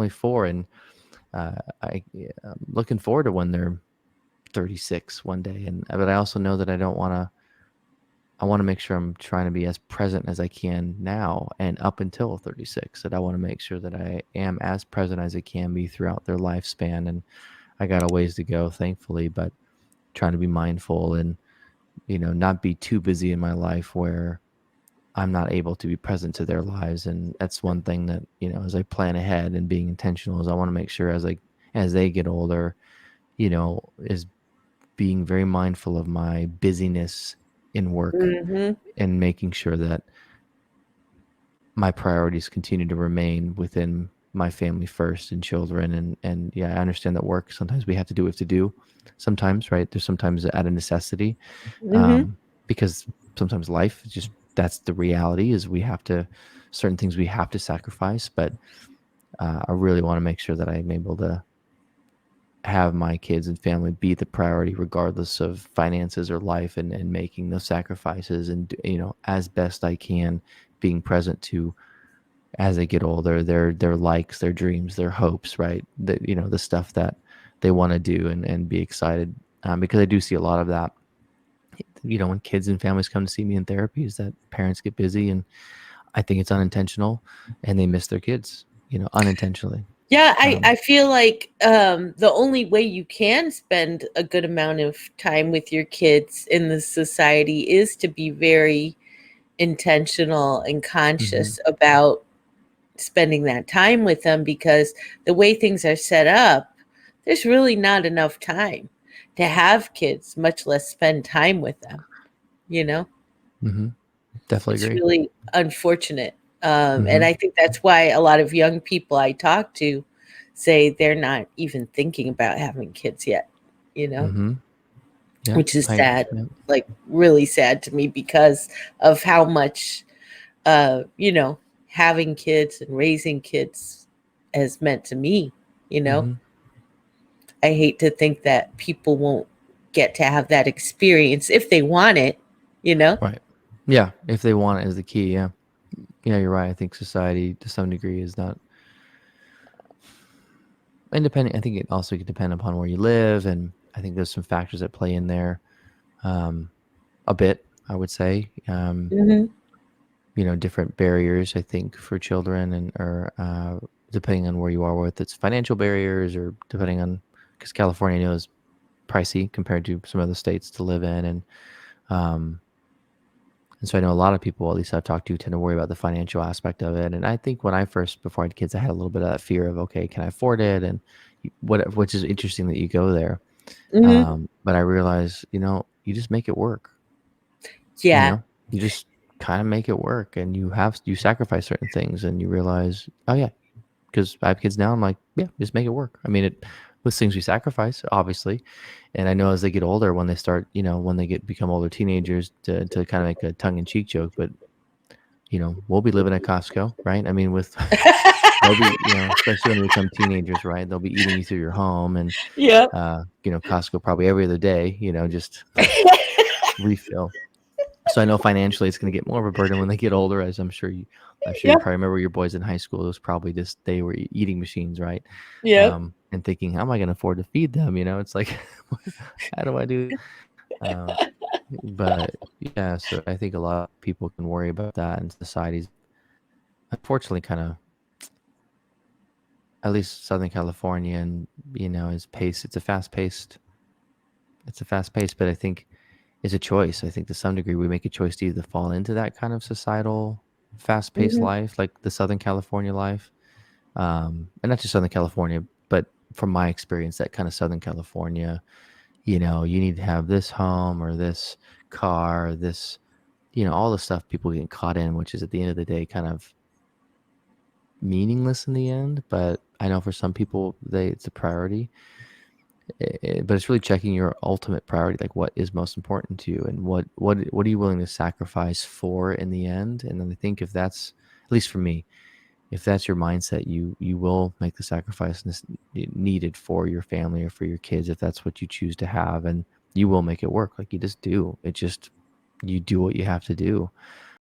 only 4, and I'm looking forward to when they're 36 one day. But I also know that I want to make sure I'm trying to be as present as I can now and up until 36. That I want to make sure that I am as present as I can be throughout their lifespan. And I got a ways to go, thankfully, but trying to be mindful and, not be too busy in my life where I'm not able to be present to their lives. And that's one thing that, as I plan ahead and being intentional, is I want to make sure as they get older, is being very mindful of my busyness in work and making sure that my priorities continue to remain within my family first and children. And yeah, I understand that work, sometimes we have to do what we have to do sometimes, right? There's sometimes out of necessity, because sometimes life is just, that's the reality, is certain things we have to sacrifice. But I really want to make sure that I'm able to have my kids and family be the priority regardless of finances or life, and making those sacrifices, and as best I can, being present to, as they get older, their likes, their dreams, their hopes, right? The stuff that they want to do, and be excited, because I do see a lot of that, when kids and families come to see me in therapy, is that parents get busy, and I think it's unintentional, and they miss their kids, unintentionally. Yeah, I feel like the only way you can spend a good amount of time with your kids in this society is to be very intentional and conscious about spending that time with them, because the way things are set up, there's really not enough time to have kids, much less spend time with them. Definitely It's agree. really unfortunate. And I think that's why a lot of young people I talk to say they're not even thinking about having kids yet, Yeah, which is sad, yeah. like really sad to me, because of how much, having kids and raising kids has meant to me. I hate to think that people won't get to have that experience if they want it, Right. Yeah, if they want it is the key. Yeah. Yeah, you're right. I think society to some degree is not independent. I think it also could depend upon where you live, and I think there's some factors that play in there, a bit, I would say. Different barriers, I think, for children, or depending on where you are, with its financial barriers, or depending on, because California, I know, is pricey compared to some other states to live in, and so I know a lot of people, at least I've talked to, tend to worry about the financial aspect of it. And I think when before I had kids, I had a little bit of that fear of, okay, can I afford it? And which is interesting that you go there. But I realized, you just make it work. Yeah. You just kind of make it work, and you sacrifice certain things, and you realize, oh yeah, because I have kids now, I'm like, yeah, just make it work. I mean, with things we sacrifice, obviously. And I know as they get older, when they start, when they become older teenagers, to kind of make a tongue-in-cheek joke, but we'll be living at Costco, right? I mean, they'll be, especially when they become teenagers, right? They'll be eating you through your home, and Yep. Costco probably every other day, just refill. So I know financially it's going to get more of a burden when they get older, as I'm sure you Yep. probably remember your boys in high school. It was probably just, they were eating machines, right? Yep. And thinking, how am I going to afford to feed them? It's like, how do I do? But yeah, so I think a lot of people can worry about that, and society's unfortunately kind of, at least Southern California, and is pace. It's a fast paced. But I think it's a choice. I think to some degree we make a choice to either fall into that kind of societal, fast paced life, like the Southern California life, and not just Southern California, but from my experience, that kind of Southern California, you need to have this home or this car, or this, all the stuff people get caught in, which is at the end of the day kind of meaningless in the end. But I know for some people, it's a priority. But it's really checking your ultimate priority, like what is most important to you, and what are you willing to sacrifice for in the end. And then I think if that's, at least for me, if that's your mindset, you will make the sacrifice needed for your family or for your kids, if that's what you choose to have, and you will make it work. Like, you just do it. Just, you do what you have to do.